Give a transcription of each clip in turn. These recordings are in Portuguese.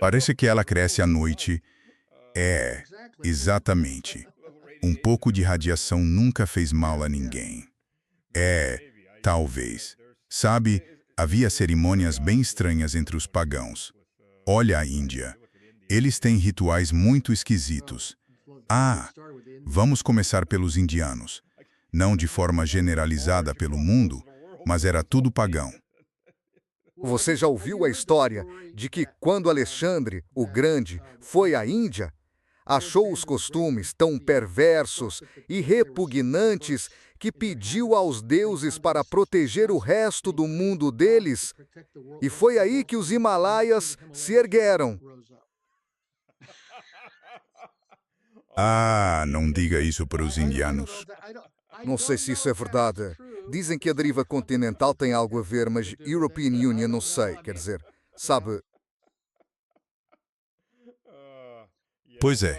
Parece que ela cresce à noite. É, exatamente. Um pouco de radiação nunca fez mal a ninguém. Talvez. Sabe, havia cerimônias bem estranhas entre os pagãos. Olha a Índia. Eles têm rituais muito esquisitos. Vamos começar pelos indianos. Não de forma generalizada pelo mundo, mas era tudo pagão. Você já ouviu a história de que quando Alexandre, o Grande, foi à Índia, achou os costumes tão perversos e repugnantes que pediu aos deuses para proteger o resto do mundo deles? E foi aí que os Himalaias se ergueram. Não diga isso para os indianos. Não sei se isso é verdade. Dizem que a deriva continental tem algo a ver, mas European Union não sei, quer dizer, sabe. Pois é.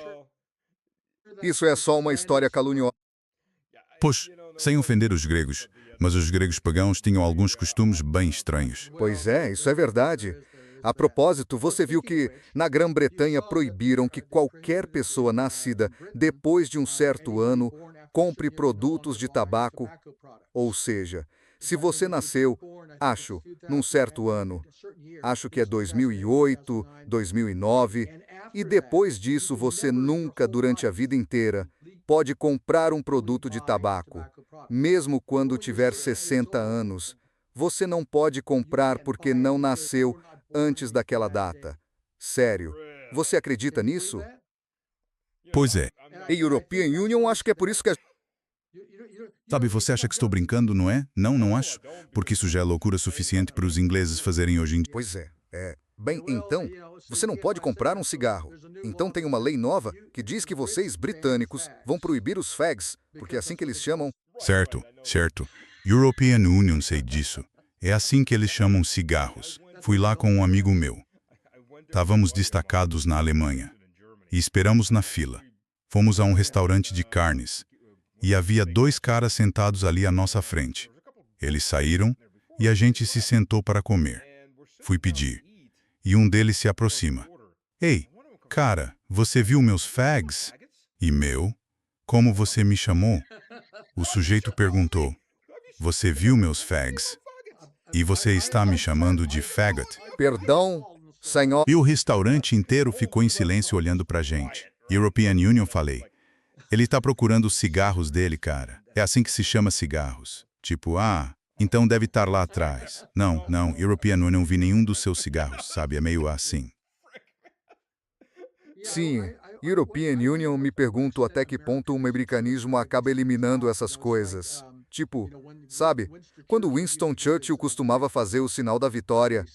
Isso é só uma história caluniosa. Pois, sem ofender os gregos, mas os gregos pagãos tinham alguns costumes bem estranhos. Pois é, isso é verdade. A propósito, você viu que na Grã-Bretanha proibiram que qualquer pessoa nascida depois de um certo ano compre produtos de tabaco. Ou seja, se você nasceu, num certo ano, acho que é 2008, 2009, e depois disso você nunca, durante a vida inteira, pode comprar um produto de tabaco. Mesmo quando tiver 60 anos, você não pode comprar porque não nasceu antes daquela data. Sério, você acredita nisso? Pois é. E European Union, acho que é por isso que Sabe, você acha que estou brincando, não é? Não, não acho. Porque isso já é loucura suficiente para os ingleses fazerem hoje em dia. Pois é. Bem, então, você não pode comprar um cigarro. Então tem uma lei nova que diz que vocês, britânicos, vão proibir os fags, porque é assim que eles chamam. Certo, certo. European Union sei disso. É assim que eles chamam cigarros. Fui lá com um amigo meu. Estávamos destacados na Alemanha. E esperamos na fila. Fomos a um restaurante de carnes. E havia dois caras sentados ali à nossa frente. Eles saíram e a gente se sentou para comer. Fui pedir. E um deles se aproxima. Ei, cara, você viu meus fags? E meu? Como você me chamou? O sujeito perguntou. Você viu meus fags? E você está me chamando de faggot? Perdão, senhor. E o restaurante inteiro ficou em silêncio olhando pra gente. European Union, falei. Ele está procurando os cigarros dele, cara. É assim que se chama cigarros. Tipo, então deve estar lá atrás. Não, European Union, não vi nenhum dos seus cigarros, sabe? É meio assim. Sim, European Union, me pergunto até que ponto o americanismo acaba eliminando essas coisas. Tipo, sabe, quando Winston Churchill costumava fazer o sinal da vitória,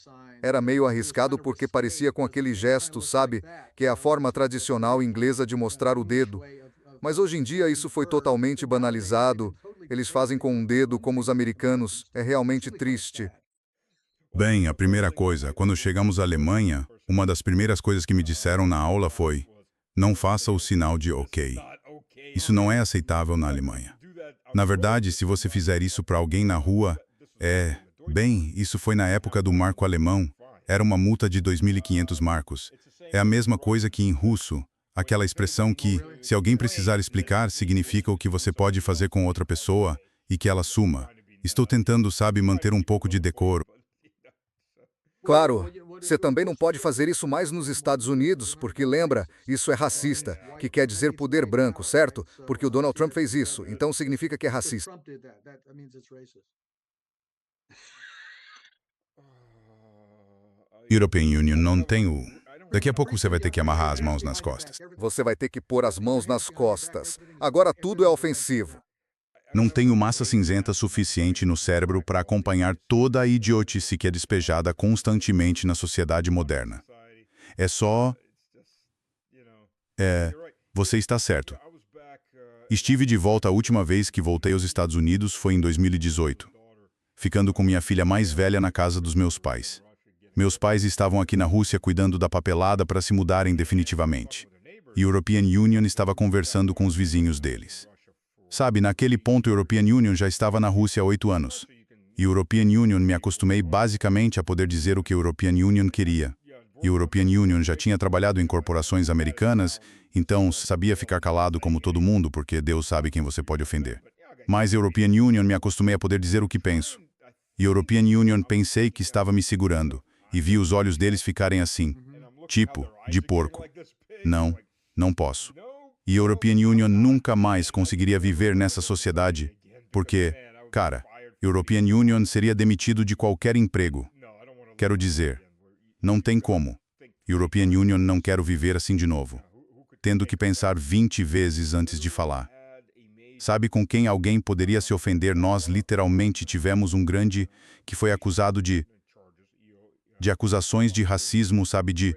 era meio arriscado porque parecia com aquele gesto, sabe, que é a forma tradicional inglesa de mostrar o dedo. Mas hoje em dia isso foi totalmente banalizado. Eles fazem com um dedo como os americanos. É realmente triste. Bem, a primeira coisa, quando chegamos à Alemanha, uma das primeiras coisas que me disseram na aula foi: não faça o sinal de OK. Isso não é aceitável na Alemanha. Na verdade, se você fizer isso para alguém na rua, isso foi na época do marco alemão. Era uma multa de 2.500 marcos. É a mesma coisa que em russo, aquela expressão que, se alguém precisar explicar, significa o que você pode fazer com outra pessoa e que ela suma. Estou tentando, sabe, manter um pouco de decoro. Claro, você também não pode fazer isso mais nos Estados Unidos, porque lembra, isso é racista, que quer dizer poder branco, certo? Porque o Donald Trump fez isso, então significa que é racista. European Union não tem o... Daqui a pouco você vai ter que amarrar as mãos nas costas. Você vai ter que pôr as mãos nas costas. Agora tudo é ofensivo. Não tenho massa cinzenta suficiente no cérebro para acompanhar toda a idiotice que é despejada constantemente na sociedade moderna. Você está certo. Estive de volta a última vez que voltei aos Estados Unidos foi em 2018, ficando com minha filha mais velha na casa dos meus pais. Meus pais estavam aqui na Rússia cuidando da papelada para se mudarem definitivamente. E a European Union estava conversando com os vizinhos deles. Sabe, naquele ponto a European Union já estava na Rússia há 8 anos. European Union me acostumei basicamente a poder dizer o que a European Union queria. E a European Union já tinha trabalhado em corporações americanas, então sabia ficar calado como todo mundo, porque Deus sabe quem você pode ofender. Mas a European Union me acostumei a poder dizer o que penso. E a European Union pensei que estava me segurando, e vi os olhos deles ficarem assim, tipo, de porco. Não, não posso. E a European Union nunca mais conseguiria viver nessa sociedade, porque, cara, European Union seria demitido de qualquer emprego. Quero dizer, não tem como. European Union não quero viver assim de novo, tendo que pensar 20 vezes antes de falar. Sabe com quem alguém poderia se ofender? Nós literalmente tivemos um grande que foi acusado de acusações de racismo, sabe, de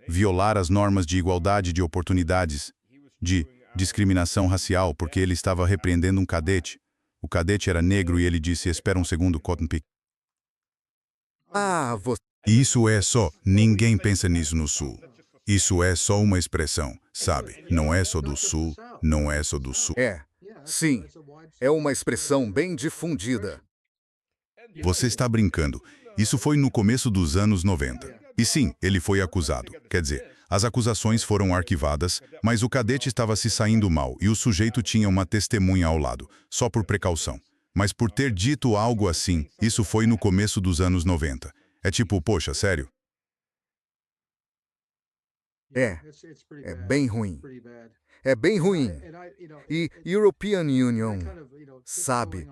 violar as normas de igualdade de oportunidades, de discriminação racial, porque ele estava repreendendo um cadete. O cadete era negro e ele disse, espera um segundo, Cotton Pick. Você... Isso é só, ninguém pensa nisso no Sul. Isso é só uma expressão, sabe? Não é só do Sul, não é só do Sul. Sim, é uma expressão bem difundida. Você está brincando. Isso foi no começo dos anos 90. E sim, ele foi acusado. Quer dizer, as acusações foram arquivadas, mas o cadete estava se saindo mal e o sujeito tinha uma testemunha ao lado, só por precaução. Mas por ter dito algo assim, isso foi no começo dos anos 90. É tipo, poxa, sério? É bem ruim. É bem ruim. E European Union, sabe,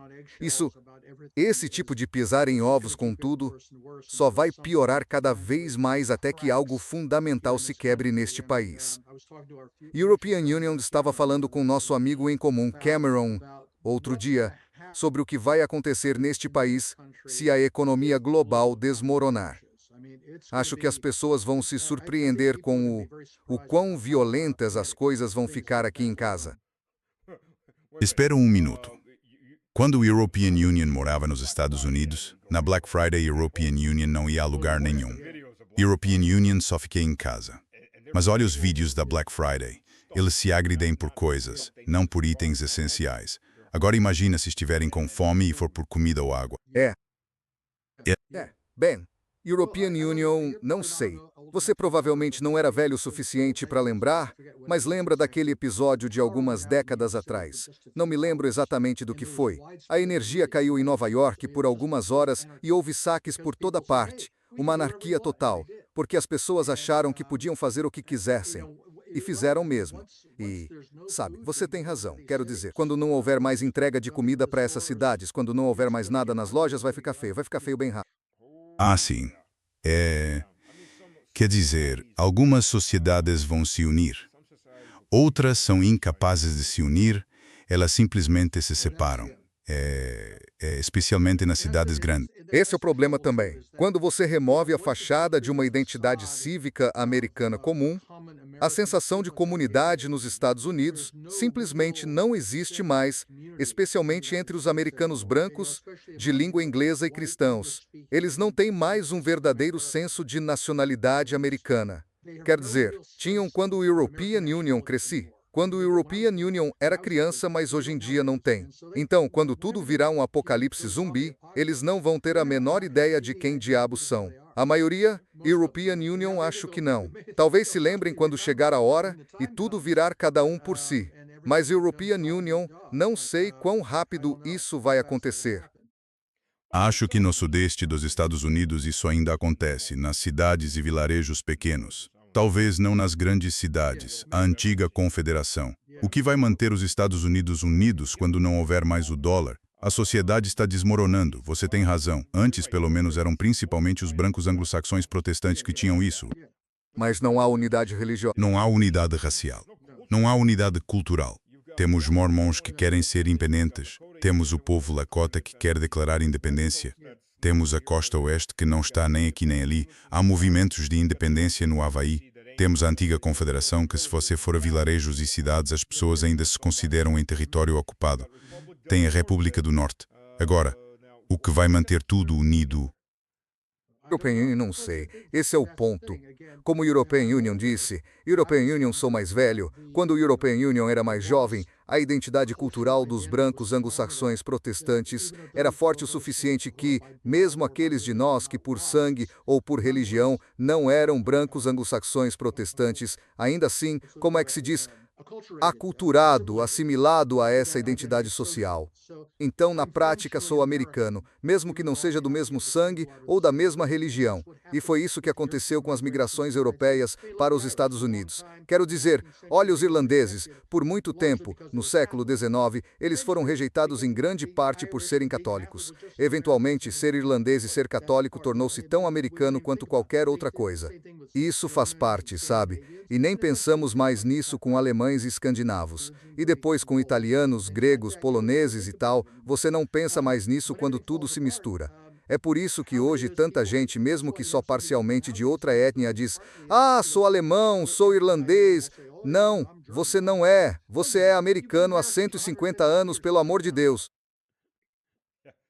esse tipo de pisar em ovos com tudo, só vai piorar cada vez mais até que algo fundamental se quebre neste país. European Union estava falando com nosso amigo em comum, Cameron, outro dia, sobre o que vai acontecer neste país se a economia global desmoronar. Acho que as pessoas vão se surpreender com o quão violentas as coisas vão ficar aqui em casa. Espera um minuto. Quando o European Union morava nos Estados Unidos, na Black Friday European Union não ia a lugar nenhum. European Union só fiquei em casa. Mas olha os vídeos da Black Friday. Eles se agridem por coisas, não por itens essenciais. Agora imagina se estiverem com fome e for por comida ou água. Bem, European Union, não sei. Você provavelmente não era velho o suficiente para lembrar, mas lembra daquele episódio de algumas décadas atrás. Não me lembro exatamente do que foi. A energia caiu em Nova York por algumas horas e houve saques por toda parte. Uma anarquia total, porque as pessoas acharam que podiam fazer o que quisessem. E fizeram mesmo. E, sabe, você tem razão. Quero dizer, quando não houver mais entrega de comida para essas cidades, quando não houver mais nada nas lojas, vai ficar feio bem rápido. Ah, sim. Quer dizer, algumas sociedades vão se unir. Outras são incapazes de se unir, elas simplesmente se separam. Especialmente nas cidades grandes. Esse é o problema também. Quando você remove a fachada de uma identidade cívica americana comum, a sensação de comunidade nos Estados Unidos simplesmente não existe mais, especialmente entre os americanos brancos, de língua inglesa e cristãos. Eles não têm mais um verdadeiro senso de nacionalidade americana. Quer dizer, tinham quando o European Union cresci. Quando o European Union era criança, mas hoje em dia não tem. Então, quando tudo virar um apocalipse zumbi, eles não vão ter a menor ideia de quem diabos são. A maioria, European Union, acho que não. Talvez se lembrem quando chegar a hora e tudo virar cada um por si. Mas European Union, não sei quão rápido isso vai acontecer. Acho que no sudeste dos Estados Unidos isso ainda acontece, nas cidades e vilarejos pequenos. Talvez não nas grandes cidades, a antiga confederação. O que vai manter os Estados Unidos unidos quando não houver mais o dólar? A sociedade está desmoronando, você tem razão. Antes, pelo menos, eram principalmente os brancos anglo-saxões protestantes que tinham isso. Mas não há unidade religiosa. Não há unidade racial. Não há unidade cultural. Temos mormons que querem ser independentes. Temos o povo Lakota que quer declarar independência. Temos a costa oeste que não está nem aqui nem ali. Há movimentos de independência no Havaí. Temos a antiga confederação que, se você for a vilarejos e cidades, as pessoas ainda se consideram em território ocupado. Tem a República do Norte. Agora, o que vai manter tudo unido? European Union, não sei. Esse é o ponto. Como o European Union disse, European Union sou mais velho. Quando o European Union era mais jovem, A identidade cultural dos brancos anglo-saxões protestantes era forte o suficiente que, mesmo aqueles de nós que por sangue ou por religião não eram brancos anglo-saxões protestantes, ainda assim, como é que se diz, aculturado, assimilado a essa identidade social. Então, na prática, sou americano, mesmo que não seja do mesmo sangue ou da mesma religião. E foi isso que aconteceu com as migrações europeias para os Estados Unidos. Quero dizer, olha os irlandeses, por muito tempo, no século XIX, eles foram rejeitados em grande parte por serem católicos. Eventualmente, ser irlandês e ser católico tornou-se tão americano quanto qualquer outra coisa. Isso faz parte, sabe? E nem pensamos mais nisso com alemães e escandinavos. E depois com italianos, gregos, poloneses e tal, você não pensa mais nisso quando tudo se mistura. É por isso que hoje tanta gente, mesmo que só parcialmente de outra etnia, diz: "Ah, sou alemão, sou irlandês." Não, você não é. Você é americano há 150 anos, pelo amor de Deus.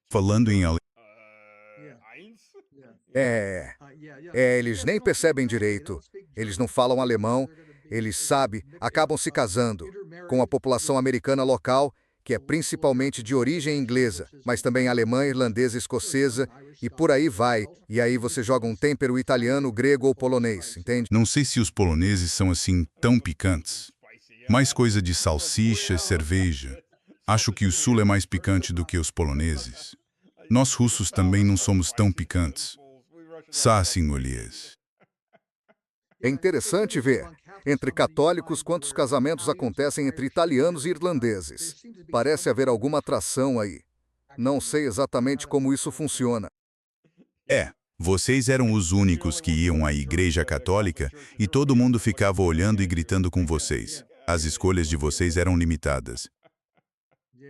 Falando em É, eles nem percebem direito. Eles não falam alemão, eles, sabe, acabam se casando com a população americana local, que é principalmente de origem inglesa, mas também alemã, irlandesa, escocesa, e por aí vai. E aí você joga um tempero italiano, grego ou polonês, entende? Não sei se os poloneses são assim tão picantes. Mais coisa de salsicha e cerveja. Acho que o sul é mais picante do que os poloneses. Nós russos também não somos tão picantes. Senhorias. É interessante ver, entre católicos, quantos casamentos acontecem entre italianos e irlandeses. Parece haver alguma atração aí. Não sei exatamente como isso funciona. Vocês eram os únicos que iam à igreja católica e todo mundo ficava olhando e gritando com vocês. As escolhas de vocês eram limitadas.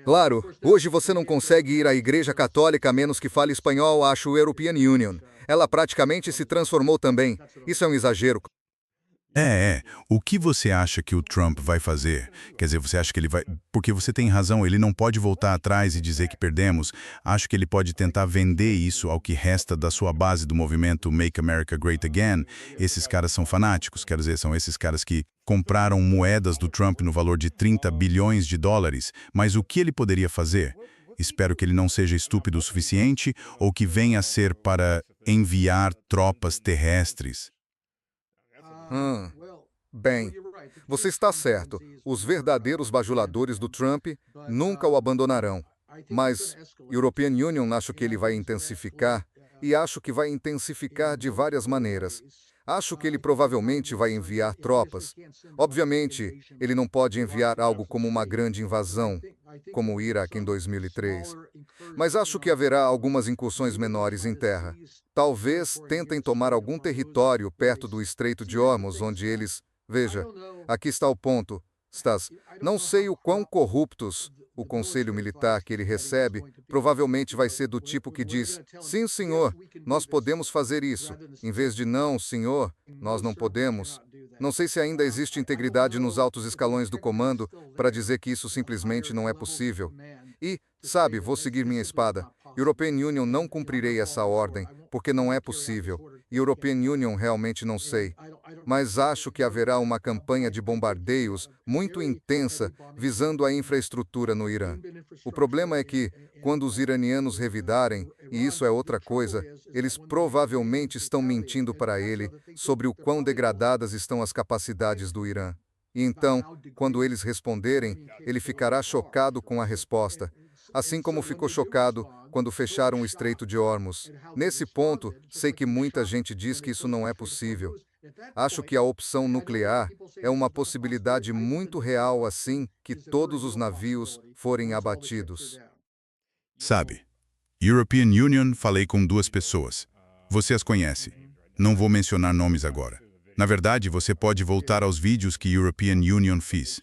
Claro, hoje você não consegue ir à igreja católica a menos que fale espanhol, acho o European Union. Ela praticamente se transformou também. Isso é um exagero. O que você acha que o Trump vai fazer? Quer dizer, você acha que ele vai... Porque você tem razão, ele não pode voltar atrás e dizer que perdemos. Acho que ele pode tentar vender isso ao que resta da sua base do movimento Make America Great Again. Esses caras são fanáticos, quer dizer, são esses caras que compraram moedas do Trump no valor de 30 bilhões de dólares. Mas o que ele poderia fazer? Espero que ele não seja estúpido o suficiente ou que venha a ser para enviar tropas terrestres. Bem, você está certo. Os verdadeiros bajuladores do Trump nunca o abandonarão. Mas European Union acho que ele vai intensificar, e acho que vai intensificar de várias maneiras. Acho que ele provavelmente vai enviar tropas. Obviamente, ele não pode enviar algo como uma grande invasão, como o Iraque em 2003. Mas acho que haverá algumas incursões menores em terra. Talvez tentem tomar algum território perto do Estreito de Hormuz, onde eles... Veja, aqui está o ponto. Não sei o quão corruptos o conselho militar que ele recebe provavelmente vai ser do tipo que diz: sim, senhor, nós podemos fazer isso, em vez de não, senhor, nós não podemos. Não sei se ainda existe integridade nos altos escalões do comando para dizer que isso simplesmente não é possível. E, sabe, vou seguir minha espada. European Union não cumprirei essa ordem, porque não é possível. E European Union realmente não sei. Mas acho que haverá uma campanha de bombardeios muito intensa visando a infraestrutura no Irã. O problema é que, quando os iranianos revidarem, e isso é outra coisa, eles provavelmente estão mentindo para ele sobre o quão degradadas estão as capacidades do Irã. E então, quando eles responderem, ele ficará chocado com a resposta, assim como ficou chocado quando fecharam o Estreito de Hormuz. Nesse ponto, sei que muita gente diz que isso não é possível. Acho que a opção nuclear é uma possibilidade muito real assim que todos os navios forem abatidos. Sabe, European Union, falei com 2 pessoas. Você as conhece. Não vou mencionar nomes agora. Na verdade, você pode voltar aos vídeos que European Union fiz.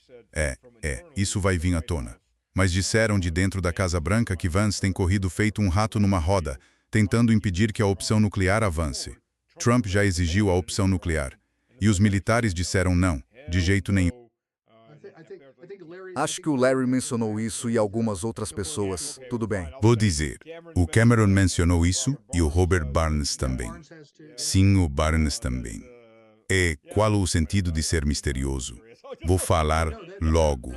Isso vai vir à tona. Mas disseram de dentro da Casa Branca que Vance tem corrido feito um rato numa roda, tentando impedir que a opção nuclear avance. Trump já exigiu a opção nuclear. E os militares disseram não, de jeito nenhum. Acho que o Larry mencionou isso e algumas outras pessoas. Tudo bem. Vou dizer, o Cameron mencionou isso e o Robert Barnes também. Sim, o Barnes também. Qual o sentido de ser misterioso? Vou falar logo.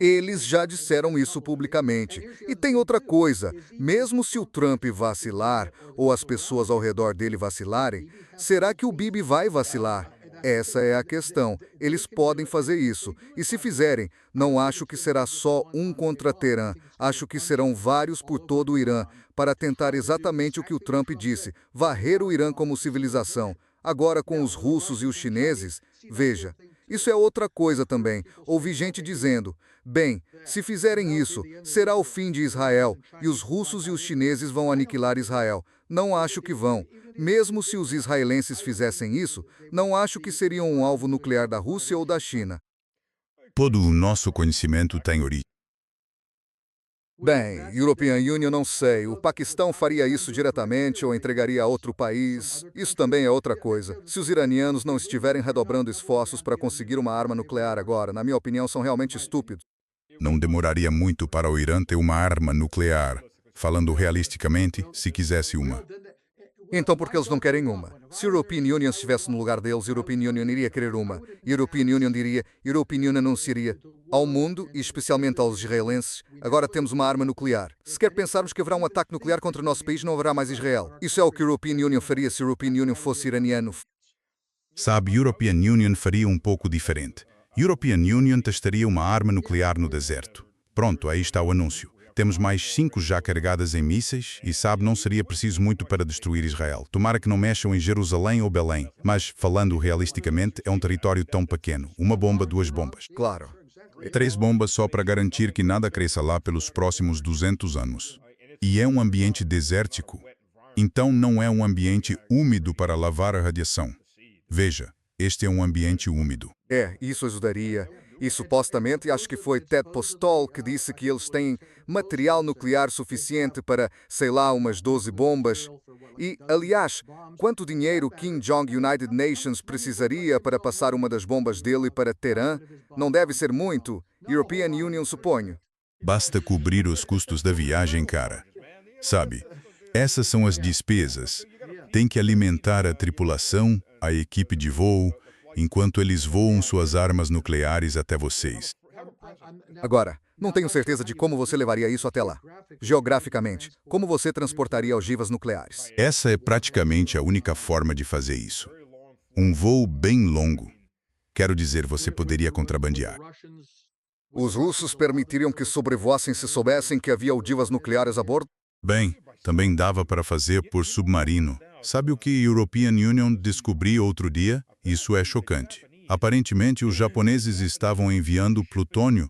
Eles já disseram isso publicamente. E tem outra coisa: mesmo se o Trump vacilar ou as pessoas ao redor dele vacilarem, será que o Bibi vai vacilar? Essa é a questão. Eles podem fazer isso. E se fizerem, não acho que será só um contra Teherã. Acho que serão vários por todo o Irã, para tentar exatamente o que o Trump disse: varrer o Irã como civilização. Agora, com os russos e os chineses, veja. Isso é outra coisa também. Ouvi gente dizendo: bem, se fizerem isso, será o fim de Israel, e os russos e os chineses vão aniquilar Israel. Não acho que vão. Mesmo se os israelenses fizessem isso, não acho que seriam um alvo nuclear da Rússia ou da China. Todo o nosso conhecimento tem origem. Bem, European Union não sei. O Paquistão faria isso diretamente ou entregaria a outro país. Isso também é outra coisa. Se os iranianos não estiverem redobrando esforços para conseguir uma arma nuclear agora, na minha opinião, são realmente estúpidos. Não demoraria muito para o Irã ter uma arma nuclear. Falando realisticamente, se quisesse uma. Então por que eles não querem uma? Se a European Union estivesse no lugar deles, a European Union iria querer uma. E a European Union diria, a European Union anunciaria ao mundo, e especialmente aos israelenses: agora temos uma arma nuclear. Se quer pensarmos que haverá um ataque nuclear contra o nosso país, não haverá mais Israel. Isso é o que a European Union faria se a European Union fosse iraniano. Sabe, European Union faria um pouco diferente. European Union testaria uma arma nuclear no deserto. Pronto, aí está o anúncio. Temos mais 5 já carregadas em mísseis e, sabe, não seria preciso muito para destruir Israel. Tomara que não mexam em Jerusalém ou Belém. Mas, falando realisticamente, é um território tão pequeno. Uma bomba, 2 bombas. Claro. 3 bombas só para garantir que nada cresça lá pelos próximos 200 anos. E é um ambiente desértico. Então não é um ambiente úmido para lavar a radiação. Veja, este é um ambiente úmido. Isso ajudaria. E supostamente, acho que foi Ted Postol que disse que eles têm material nuclear suficiente para, sei lá, umas 12 bombas. E, aliás, quanto dinheiro Kim Jong United Nations precisaria para passar uma das bombas dele para Teherã? Não deve ser muito. European Union, suponho. Basta cobrir os custos da viagem, cara. Sabe, essas são as despesas. Tem que alimentar a tripulação, a equipe de voo, enquanto eles voam suas armas nucleares até vocês. Agora, não tenho certeza de como você levaria isso até lá. Geograficamente, como você transportaria ogivas nucleares? Essa é praticamente a única forma de fazer isso. Um voo bem longo. Quero dizer, você poderia contrabandear. Os russos permitiriam que sobrevoassem se soubessem que havia ogivas nucleares a bordo? Bem, também dava para fazer por submarino. Sabe o que a European Union descobriu outro dia? Isso é chocante. Aparentemente, os japoneses estavam enviando plutônio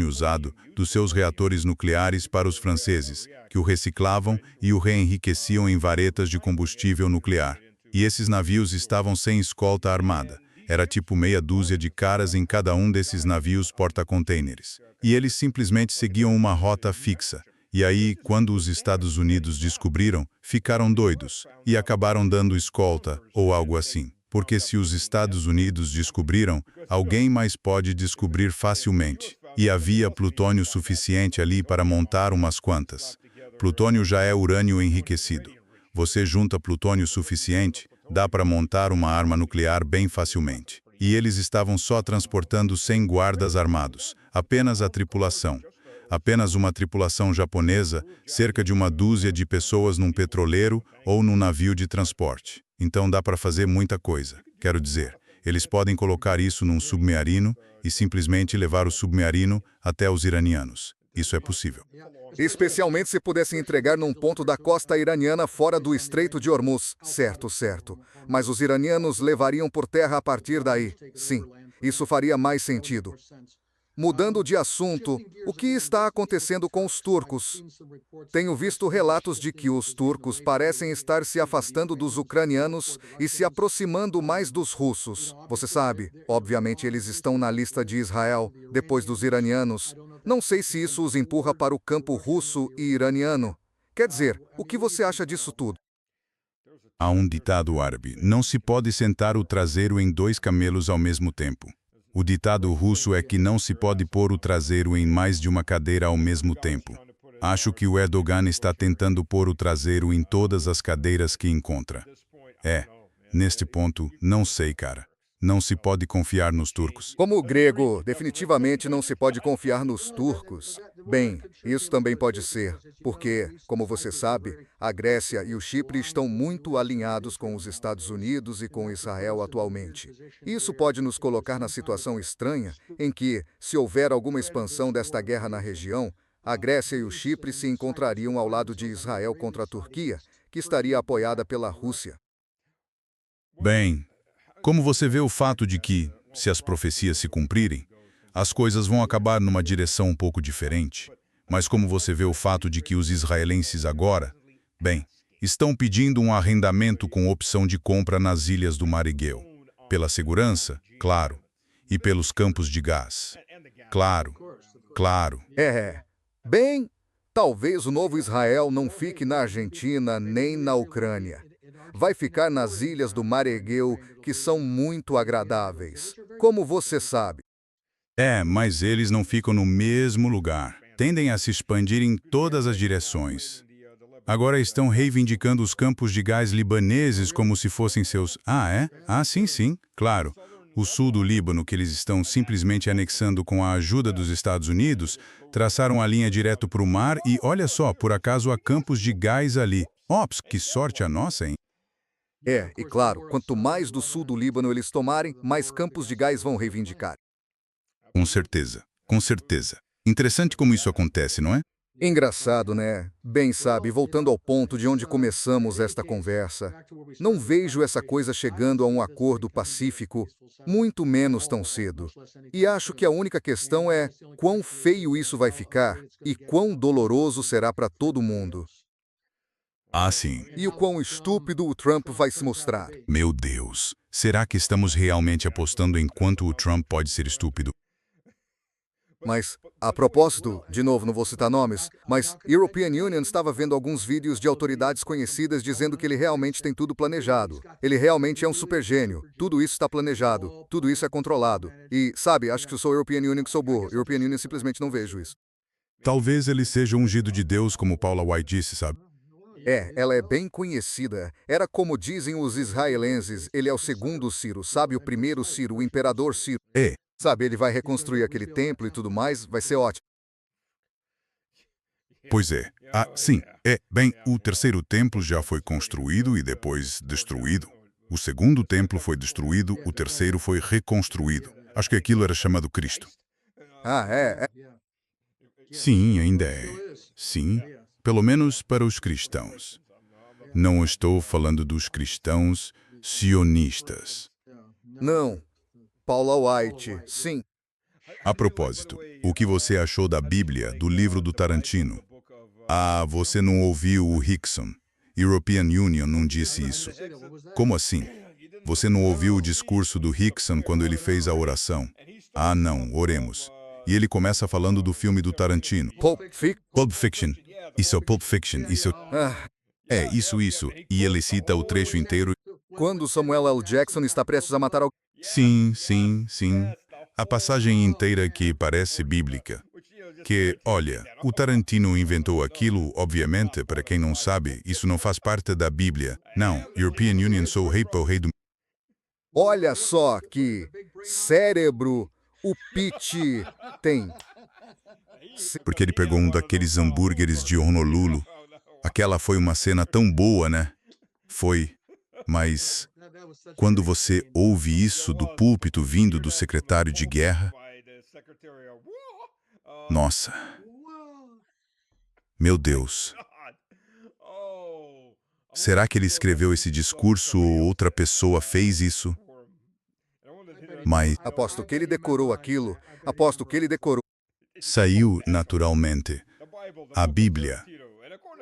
usado, dos seus reatores nucleares para os franceses, que o reciclavam e o reenriqueciam em varetas de combustível nuclear. E esses navios estavam sem escolta armada. Era tipo meia dúzia de caras em cada um desses navios porta-contêineres. E eles simplesmente seguiam uma rota fixa. E aí, quando os Estados Unidos descobriram, ficaram doidos e acabaram dando escolta ou algo assim. Porque se os Estados Unidos descobriram, alguém mais pode descobrir facilmente. E havia plutônio suficiente ali para montar umas quantas. Plutônio já é urânio enriquecido. Você junta plutônio suficiente, dá para montar uma arma nuclear bem facilmente. E eles estavam só transportando 100 guardas armados, apenas a tripulação. Apenas uma tripulação japonesa, cerca de uma dúzia de pessoas num petroleiro ou num navio de transporte. Então dá para fazer muita coisa. Quero dizer, eles podem colocar isso num submarino e simplesmente levar o submarino até os iranianos. Isso é possível. Especialmente se pudessem entregar num ponto da costa iraniana fora do Estreito de Hormuz. Certo, certo. Mas os iranianos levariam por terra a partir daí. Sim, isso faria mais sentido. Mudando de assunto, o que está acontecendo com os turcos? Tenho visto relatos de que os turcos parecem estar se afastando dos ucranianos e se aproximando mais dos russos. Você sabe, obviamente eles estão na lista de Israel, depois dos iranianos. Não sei se isso os empurra para o campo russo e iraniano. Quer dizer, o que você acha disso tudo? Há um ditado árabe: não se pode sentar o traseiro em 2 camelos ao mesmo tempo. O ditado russo é que não se pode pôr o traseiro em mais de uma cadeira ao mesmo tempo. Acho que o Erdogan está tentando pôr o traseiro em todas as cadeiras que encontra. Neste ponto, não sei, cara. Não se pode confiar nos turcos. Como grego, definitivamente não se pode confiar nos turcos. Bem, isso também pode ser, porque, como você sabe, a Grécia e o Chipre estão muito alinhados com os Estados Unidos e com Israel atualmente. Isso pode nos colocar na situação estranha em que, se houver alguma expansão desta guerra na região, a Grécia e o Chipre se encontrariam ao lado de Israel contra a Turquia, que estaria apoiada pela Rússia. Bem, como você vê o fato de que, se as profecias se cumprirem, as coisas vão acabar numa direção um pouco diferente, mas como você vê o fato de que os israelenses agora, bem, estão pedindo um arrendamento com opção de compra nas ilhas do Mar Egeu, pela segurança, claro, e pelos campos de gás. Claro, claro. Bem, talvez o novo Israel não fique na Argentina nem na Ucrânia. Vai ficar nas ilhas do Mar Egeu, que são muito agradáveis. Como você sabe. Mas eles não ficam no mesmo lugar. Tendem a se expandir em todas as direções. Agora estão reivindicando os campos de gás libaneses como se fossem seus... sim, claro. O sul do Líbano, que eles estão simplesmente anexando com a ajuda dos Estados Unidos, traçaram a linha direto para o mar e, olha só, por acaso há campos de gás ali. Ops, que sorte a nossa, hein? E claro, quanto mais do sul do Líbano eles tomarem, mais campos de gás vão reivindicar. Com certeza, com certeza. Interessante como isso acontece, não é? Engraçado, né? Bem, sabe, voltando ao ponto de onde começamos esta conversa, não vejo essa coisa chegando a um acordo pacífico, muito menos tão cedo. E acho que a única questão é quão feio isso vai ficar e quão doloroso será para todo mundo. Sim. E o quão estúpido o Trump vai se mostrar. Meu Deus, será que estamos realmente apostando em quanto o Trump pode ser estúpido? Mas, a propósito, de novo, não vou citar nomes, mas European Union estava vendo alguns vídeos de autoridades conhecidas dizendo que ele realmente tem tudo planejado. Ele realmente é um super gênio. Tudo isso está planejado. Tudo isso é controlado. E, sabe, acho que eu sou European Union que sou burro. European Union simplesmente não vejo isso. Talvez ele seja ungido de Deus, como Paula White disse, sabe? Ela é bem conhecida. Era como dizem os israelenses, ele é o segundo Ciro, sabe, o primeiro Ciro, o imperador Ciro. Sabe, ele vai reconstruir aquele templo e tudo mais, vai ser ótimo. Pois é. Sim. Bem, o terceiro templo já foi construído e depois destruído. O segundo templo foi destruído, o terceiro foi reconstruído. Acho que aquilo era chamado Cristo. Sim, ainda é. Sim, pelo menos para os cristãos. Não estou falando dos cristãos sionistas. Não. Paula White, sim. A propósito, o que você achou da Bíblia, do livro do Tarantino? Você não ouviu o Hickson. European Union não disse isso. Como assim? Você não ouviu o discurso do Hickson quando ele fez a oração? Não, oremos. E ele começa falando do filme do Tarantino. Pulp Fiction. Isso é Pulp Fiction. Isso. Isso. E ele cita o trecho inteiro. Quando Samuel L. Jackson está prestes a matar alguém. Sim. A passagem inteira que parece bíblica. Que, olha, o Tarantino inventou aquilo, obviamente, para quem não sabe, isso não faz parte da Bíblia. Não, European Union sou o rei do... Olha só que cérebro o Pete tem. Porque ele pegou um daqueles hambúrgueres de Honolulu. Aquela foi uma cena tão boa, né? Foi. Mas, quando você ouve isso do púlpito vindo do secretário de guerra... Nossa. Meu Deus. Será que ele escreveu esse discurso ou outra pessoa fez isso? Mas... Aposto que ele decorou aquilo. Aposto que ele decorou. Saiu naturalmente. A Bíblia.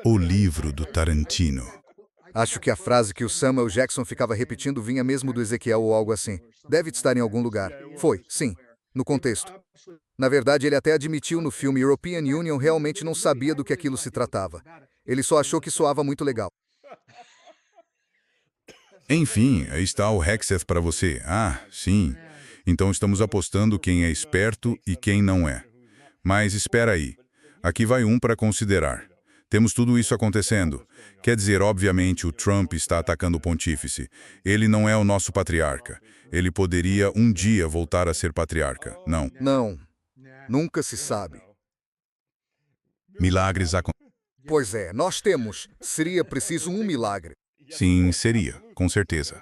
O livro do Tarantino. Acho que a frase que o Samuel Jackson ficava repetindo vinha mesmo do Ezequiel ou algo assim. Deve estar em algum lugar. Foi, sim, no contexto. Na verdade, ele até admitiu no filme European Union realmente não sabia do que aquilo se tratava. Ele só achou que soava muito legal. Enfim, aí está o Hexeth para você. Sim. Então estamos apostando quem é esperto e quem não é. Mas espera aí. Aqui vai um para considerar. Temos tudo isso acontecendo. Quer dizer, obviamente, o Trump está atacando o pontífice. Ele não é o nosso patriarca. Ele poderia um dia voltar a ser patriarca. Não. Não, nunca se sabe. Milagres acontecem. Pois é, nós temos. Seria preciso um milagre. Sim, seria, com certeza.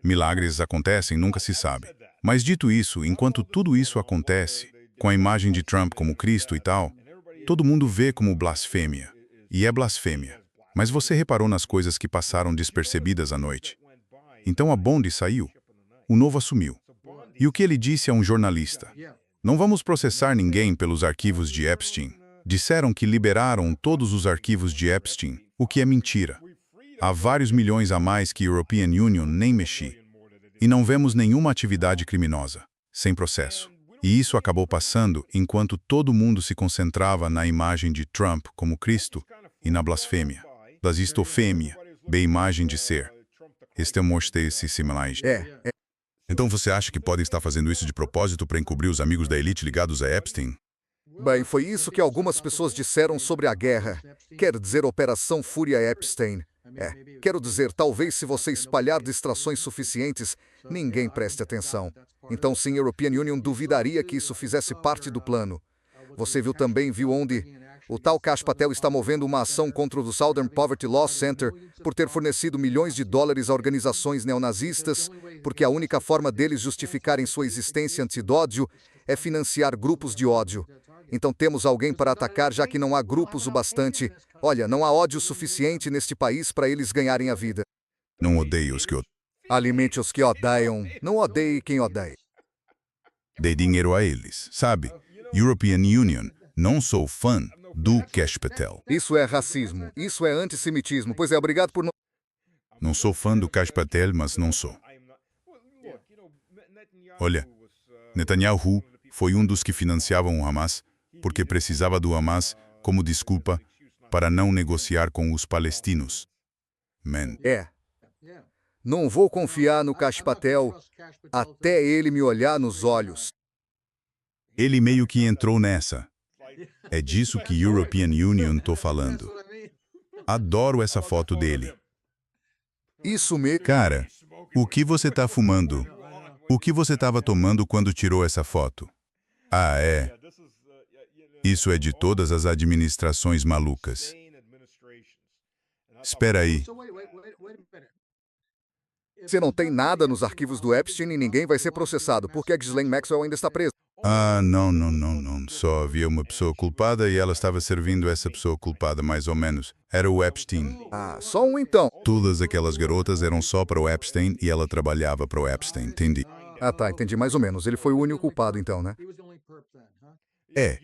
Milagres acontecem, nunca se sabe. Mas dito isso, enquanto tudo isso acontece, com a imagem de Trump como Cristo e tal, todo mundo vê como blasfêmia. E é blasfêmia. Mas você reparou nas coisas que passaram despercebidas à noite. Então a Bondi saiu. O novo assumiu. E o que ele disse a um jornalista? Não vamos processar ninguém pelos arquivos de Epstein. Disseram que liberaram todos os arquivos de Epstein, o que é mentira. Há vários milhões a mais que a European Union nem mexi. E não vemos nenhuma atividade criminosa, sem processo. E isso acabou passando enquanto todo mundo se concentrava na imagem de Trump como Cristo e na blasfêmia. Blasfêmia, bem imagem de ser. Este similares. Então você acha que podem estar fazendo isso de propósito para encobrir os amigos da elite ligados a Epstein? Bem, foi isso que algumas pessoas disseram sobre a guerra. Quer dizer, Operação Fúria Epstein. Quero dizer, talvez se você espalhar distrações suficientes, ninguém preste atenção. Então sim, a European Union duvidaria que isso fizesse parte do plano. Você viu onde o tal Kash Patel está movendo uma ação contra o Southern Poverty Law Center por ter fornecido milhões de dólares a organizações neonazistas, porque a única forma deles justificarem sua existência antidódio é financiar grupos de ódio. Então temos alguém para atacar, já que não há grupos o bastante. Olha, não há ódio suficiente neste país para eles ganharem a vida. Não odeio os que odeiam. Alimente os que odeiam, não odeie quem odeia. Dê dinheiro a eles, sabe? European Union, não sou fã do Kash Patel. Isso é racismo, isso é antissemitismo, pois é, obrigado por não... Não sou fã do Kash Patel, mas não sou. Olha, Netanyahu foi um dos que financiavam o Hamas, porque precisava do Hamas como desculpa para não negociar com os palestinos. Man. Não vou confiar no Kash Patel até ele me olhar nos olhos. Ele meio que entrou nessa. É disso que European Union tô falando. Adoro essa foto dele. Isso me... Cara, o que você tá fumando? O que você estava tomando quando tirou essa foto? Ah, é. Isso é de todas as administrações malucas. Espera aí. Você não tem nada nos arquivos do Epstein e ninguém vai ser processado. Por que a Ghislaine Maxwell ainda está presa? Ah, não. Só havia uma pessoa culpada e ela estava servindo essa pessoa culpada, mais ou menos. Era o Epstein. Ah, só um então. Todas aquelas garotas eram só para o Epstein e ela trabalhava para o Epstein, entendi. Ah, tá, entendi mais ou menos. Ele foi o único culpado então, né?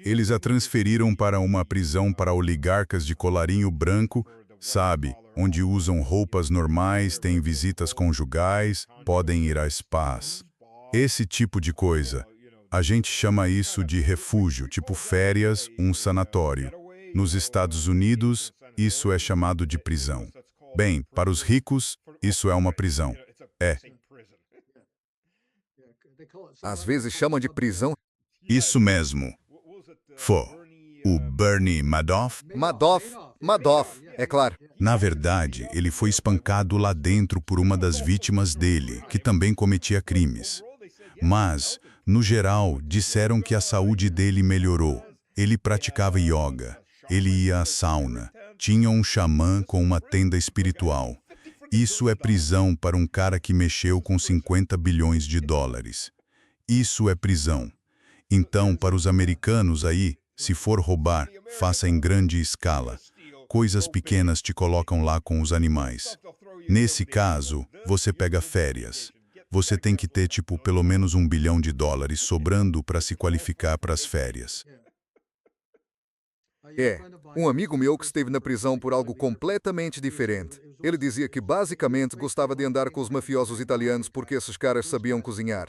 Eles a transferiram para uma prisão para oligarcas de colarinho branco, sabe? Onde usam roupas normais, têm visitas conjugais, podem ir a spas. Esse tipo de coisa. A gente chama isso de refúgio, tipo férias, um sanatório. Nos Estados Unidos, isso é chamado de prisão. Bem, para os ricos, isso é uma prisão. Às vezes chamam de prisão. Isso mesmo. O Bernie Madoff? Madoff, é claro. Na verdade, ele foi espancado lá dentro por uma das vítimas dele, que também cometia crimes. Mas, no geral, disseram que a saúde dele melhorou. Ele praticava yoga, ele ia à sauna, tinha um xamã com uma tenda espiritual. Isso é prisão para um cara que mexeu com 50 bilhões de dólares. Isso é prisão. Então, para os americanos aí, se for roubar, faça em grande escala. Coisas pequenas te colocam lá com os animais. Nesse caso, você pega férias. Você tem que ter, pelo menos $1 bilhão sobrando para se qualificar para as férias. Um amigo meu que esteve na prisão por algo completamente diferente. Ele dizia que basicamente gostava de andar com os mafiosos italianos porque esses caras sabiam cozinhar.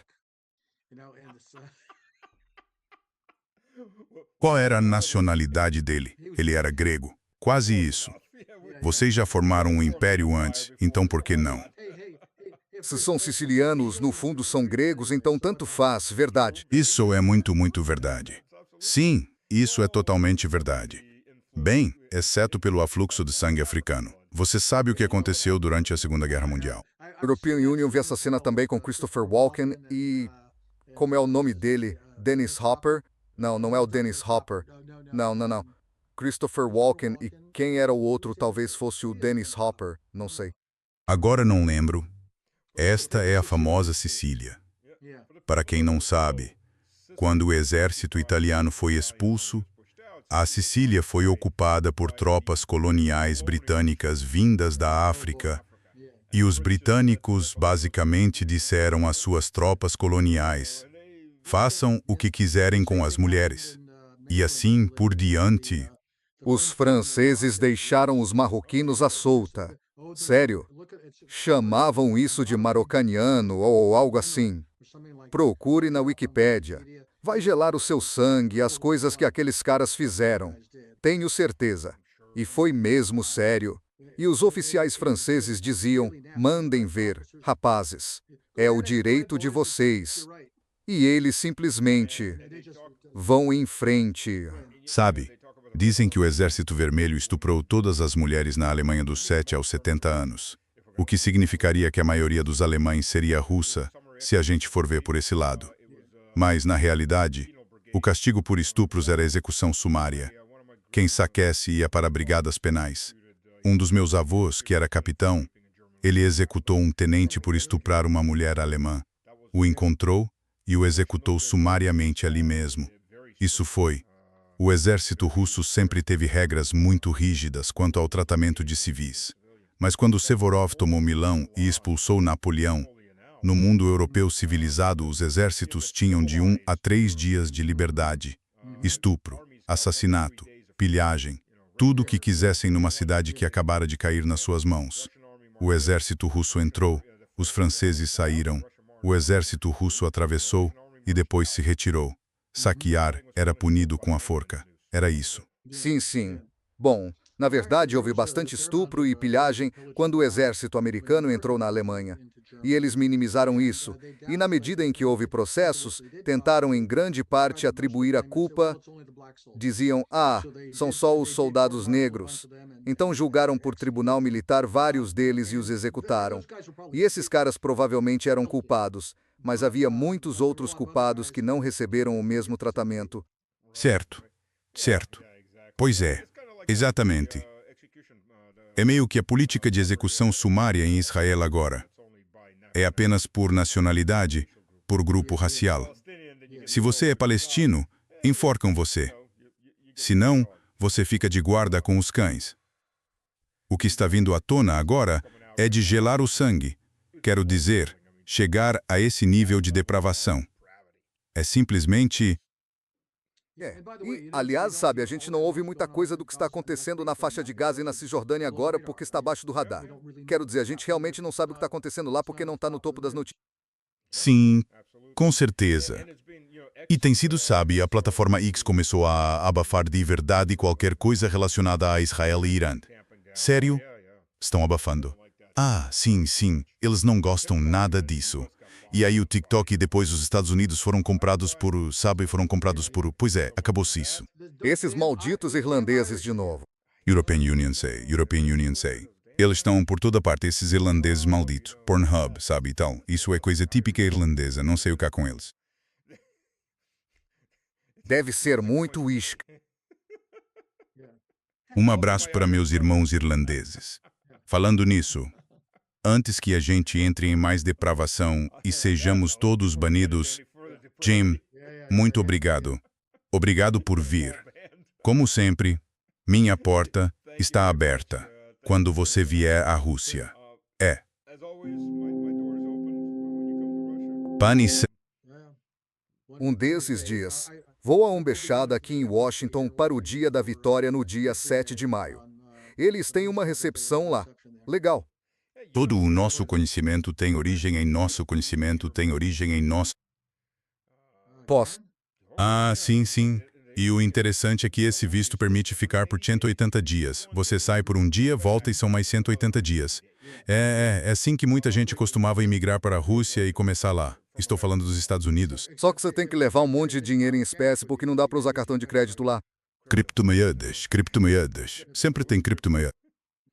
Qual era a nacionalidade dele? Ele era grego. Quase isso. Vocês já formaram um império antes, então por que não? Se são sicilianos, no fundo são gregos, então tanto faz, verdade. Isso é muito verdade. Sim, isso é totalmente verdade. Bem, exceto pelo afluxo de sangue africano. Você sabe o que aconteceu durante a Segunda Guerra Mundial. European Union vi essa cena também com Christopher Walken e... como é o nome dele? Dennis Hopper? Não, não é o Dennis Hopper. Não. Christopher Walken e quem era o outro talvez fosse o Dennis Hopper, não sei. Agora não lembro. Esta é a famosa Sicília. Para quem não sabe, quando o exército italiano foi expulso, a Sicília foi ocupada por tropas coloniais britânicas vindas da África, e os britânicos basicamente disseram às suas tropas coloniais: façam o que quiserem com as mulheres. E assim por diante. Os franceses deixaram os marroquinos à solta. Sério? Chamavam isso de marocaniano ou algo assim. Procure na Wikipédia. Vai gelar o seu sangue as coisas que aqueles caras fizeram. Tenho certeza. E foi mesmo sério. E os oficiais franceses diziam: mandem ver, rapazes. É o direito de vocês. E eles simplesmente vão em frente. Sabe, dizem que o Exército Vermelho estuprou todas as mulheres na Alemanha dos 7 aos 70 anos. O que significaria que a maioria dos alemães seria russa, se a gente for ver por esse lado. Mas, na realidade, o castigo por estupros era execução sumária. Quem saquece ia para brigadas penais. Um dos meus avós, que era capitão, ele executou um tenente por estuprar uma mulher alemã. O encontrou e o executou sumariamente ali mesmo. Isso foi. O exército russo sempre teve regras muito rígidas quanto ao tratamento de civis. Mas quando Sevorov tomou Milão e expulsou Napoleão, no mundo europeu civilizado os exércitos tinham de 1 a 3 dias de liberdade. Estupro, assassinato, pilhagem, tudo o que quisessem numa cidade que acabara de cair nas suas mãos. O exército russo entrou, os franceses saíram, o exército russo atravessou e depois se retirou. Saquear era punido com a forca. Era isso. Sim. Bom, na verdade houve bastante estupro e pilhagem quando o exército americano entrou na Alemanha. E eles minimizaram isso, e na medida em que houve processos, tentaram em grande parte atribuir a culpa. Diziam: são só os soldados negros. Então julgaram por tribunal militar vários deles e os executaram. E esses caras provavelmente eram culpados, mas havia muitos outros culpados que não receberam o mesmo tratamento. Certo. Pois é, exatamente. É meio que a política de execução sumária em Israel agora. É apenas por nacionalidade, por grupo racial. Se você é palestino, enforcam você. Se não, você fica de guarda com os cães. O que está vindo à tona agora é de gelar o sangue. Quero dizer, chegar a esse nível de depravação. É simplesmente... E, aliás, sabe, a gente não ouve muita coisa do que está acontecendo na faixa de Gaza e na Cisjordânia agora porque está abaixo do radar. Quero dizer, a gente realmente não sabe o que está acontecendo lá porque não está no topo das notícias. Sim, com certeza. E tem sido, sabe, a plataforma X começou a abafar de verdade qualquer coisa relacionada a Israel e Irã. Sério? Estão abafando. Sim, eles não gostam nada disso. E aí o TikTok e depois os Estados Unidos foram comprados por... Pois é, acabou-se isso. Esses malditos irlandeses de novo. European Union say. Eles estão por toda parte, esses irlandeses malditos. Pornhub, sabe, e tal. Isso é coisa típica irlandesa, não sei o que há com eles. Deve ser muito uísque. Um abraço para meus irmãos irlandeses. Falando nisso, antes que a gente entre em mais depravação e sejamos todos banidos, Jim, muito obrigado. Obrigado por vir. Como sempre, minha porta está aberta quando você vier à Rússia. Pane-se. Um desses dias, vou a Umbechada aqui em Washington para o Dia da Vitória no dia 7 de maio. Eles têm uma recepção lá. Legal. Todo o nosso conhecimento tem origem em nosso conhecimento, tem origem em nosso... Posso? Sim. E o interessante é que esse visto permite ficar por 180 dias. Você sai por um dia, volta e são mais 180 dias. É assim que muita gente costumava imigrar para a Rússia e começar lá. Estou falando dos Estados Unidos. Só que você tem que levar um monte de dinheiro em espécie porque não dá para usar cartão de crédito lá. Criptomoedas, criptomoedas. Sempre tem criptomoedas.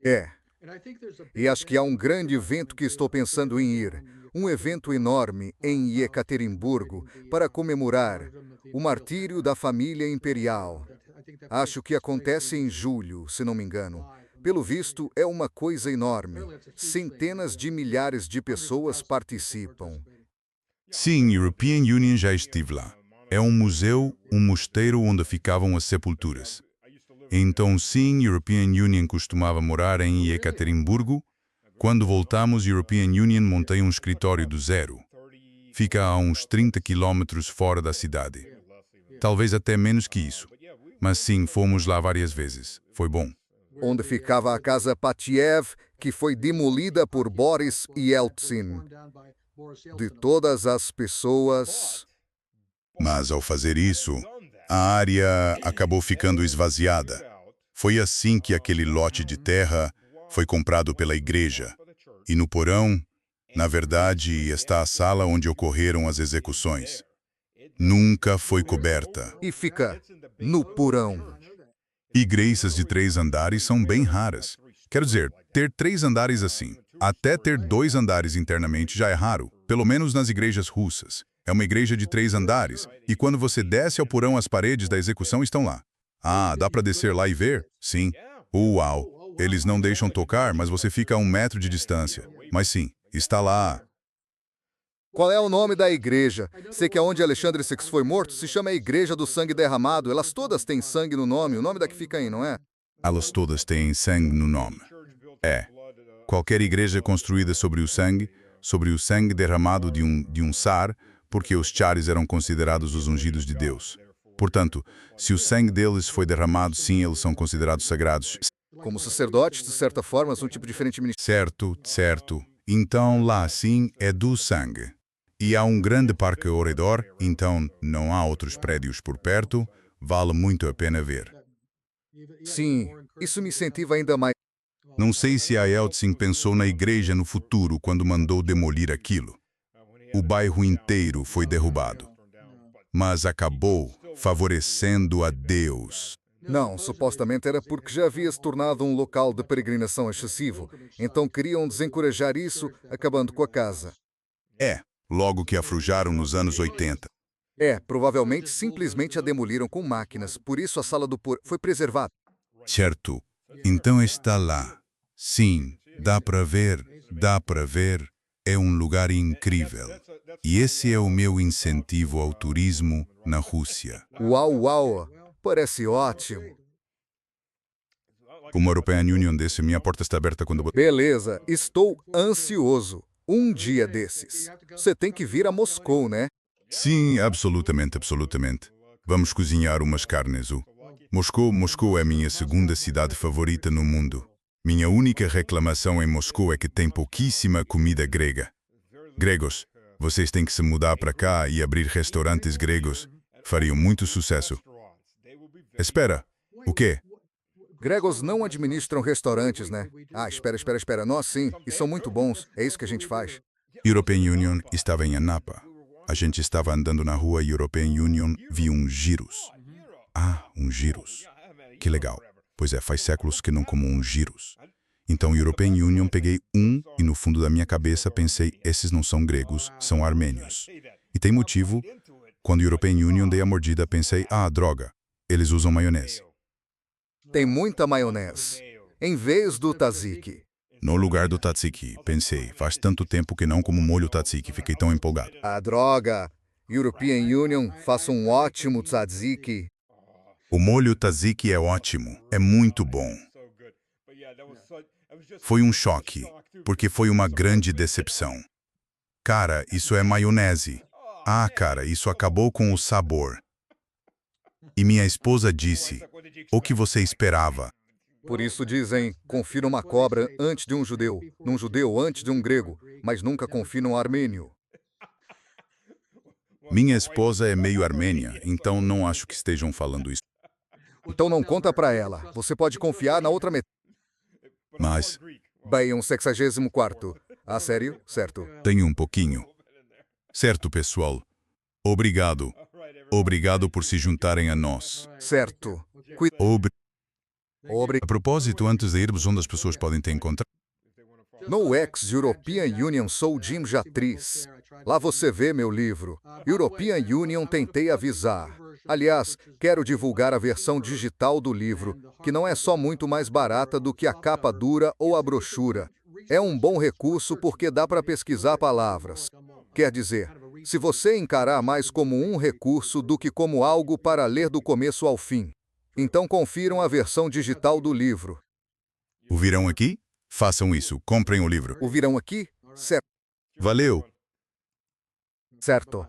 É. E acho que há um grande evento que estou pensando em ir. Um evento enorme em Ekaterimburgo para comemorar o martírio da família imperial. Acho que acontece em julho, se não me engano. Pelo visto, é uma coisa enorme. Centenas de milhares de pessoas participam. Sim, European Union já estive lá. É um museu, um mosteiro onde ficavam as sepulturas. Então sim, European Union costumava morar em Ekaterimburgo. Quando voltamos, European Union montei um escritório do zero. Fica a uns 30 quilômetros fora da cidade. Talvez até menos que isso. Mas sim, fomos lá várias vezes. Foi bom. Onde ficava a Casa Patiev, que foi demolida por Boris Yeltsin. De todas as pessoas... Mas ao fazer isso, a área acabou ficando esvaziada. Foi assim que aquele lote de terra foi comprado pela igreja. E no porão, na verdade, está a sala onde ocorreram as execuções. Nunca foi coberta. E fica no porão. Igrejas de 3 andares são bem raras. Quero dizer, ter 3 andares assim. Até ter 2 andares internamente já é raro, pelo menos nas igrejas russas. É uma igreja de 3 andares, e quando você desce ao porão, as paredes da execução estão lá. Ah, dá para descer lá e ver? Sim. Uau! Eles não deixam tocar, mas você fica a 1 metro de distância. Mas sim, está lá. Qual é o nome da igreja? Sei que aonde Alexandre VI foi morto se chama Igreja do Sangue Derramado. Elas todas têm sangue no nome. O nome da que fica aí, não é? Elas todas têm sangue no nome. É. Qualquer igreja construída sobre o sangue derramado de um tsar, porque os tsares eram considerados os ungidos de Deus. Portanto, se o sangue deles foi derramado, sim, eles são considerados sagrados. Como sacerdotes, de certa forma, um tipo diferente de ministério. Certo. Então, lá, sim, é do sangue. E há um grande parque ao redor, então não há outros prédios por perto, vale muito a pena ver. Sim, isso me incentiva ainda mais. Não sei se a Yeltsin pensou na igreja no futuro quando mandou demolir aquilo. O bairro inteiro foi derrubado. Mas acabou favorecendo a Deus. Não, supostamente era porque já havia se tornado um local de peregrinação excessivo. Então queriam desencorajar isso, acabando com a casa. Logo que afrouxaram nos anos 80. Provavelmente simplesmente a demoliram com máquinas. Por isso a sala do porão foi preservada. Certo. Então está lá. Sim, dá para ver. É um lugar incrível. E esse é o meu incentivo ao turismo na Rússia. Uau! Parece ótimo. Como European Union disse, minha porta está aberta quando... Beleza, estou ansioso. Um dia desses. Você tem que vir a Moscou, né? Sim, absolutamente. Vamos cozinhar umas carnes. Moscou é minha segunda cidade favorita no mundo. Minha única reclamação em Moscou é que tem pouquíssima comida grega. Gregos, vocês têm que se mudar para cá e abrir restaurantes gregos. Fariam muito sucesso. Espera, o quê? Gregos não administram restaurantes, né? Espera. Nós sim, e são muito bons. É isso que a gente faz. European Union estava em Anapa. A gente estava andando na rua e European Union viu um gyros. Um gyros. Que legal. Pois é, faz séculos que não como um gyros. Então, European Union, peguei e no fundo da minha cabeça pensei, esses não são gregos, são armênios. E tem motivo. Quando European Union dei a mordida, pensei, droga, eles usam maionese. Tem muita maionese. Em vez do tzatziki. No lugar do tzatziki, pensei, faz tanto tempo que não como molho tzatziki, fiquei tão empolgado. Droga! European Union faça um ótimo tzatziki. O molho tzatziki é ótimo, é muito bom. Foi um choque, porque foi uma grande decepção. Cara, isso é maionese. Cara, isso acabou com o sabor. E minha esposa disse, o que você esperava? Por isso dizem, confira uma cobra antes de um judeu, num judeu antes de um grego, mas nunca confie num armênio. Minha esposa é meio armênia, então não acho que estejam falando isso. Então não conta pra ela, você pode confiar na outra metade. Mas Bem, um 64º. Sério? Certo. tenho um pouquinho. Certo, pessoal. Obrigado. Obrigado por se juntarem a nós. Certo. Obre. A propósito, antes de irmos, onde as pessoas podem te encontrar? No ex-European Union sou Jim Jatriz. Lá você vê meu livro. European Union tentei avisar. Aliás, quero divulgar a versão digital do livro, que não é só muito mais barata do que a capa dura ou a brochura. É um bom recurso porque dá para pesquisar palavras. Quer dizer, se você encarar mais como um recurso do que como algo para ler do começo ao fim. Então confiram a versão digital do livro. O virão aqui? Façam isso, comprem o livro. O virão aqui? Valeu! Certo.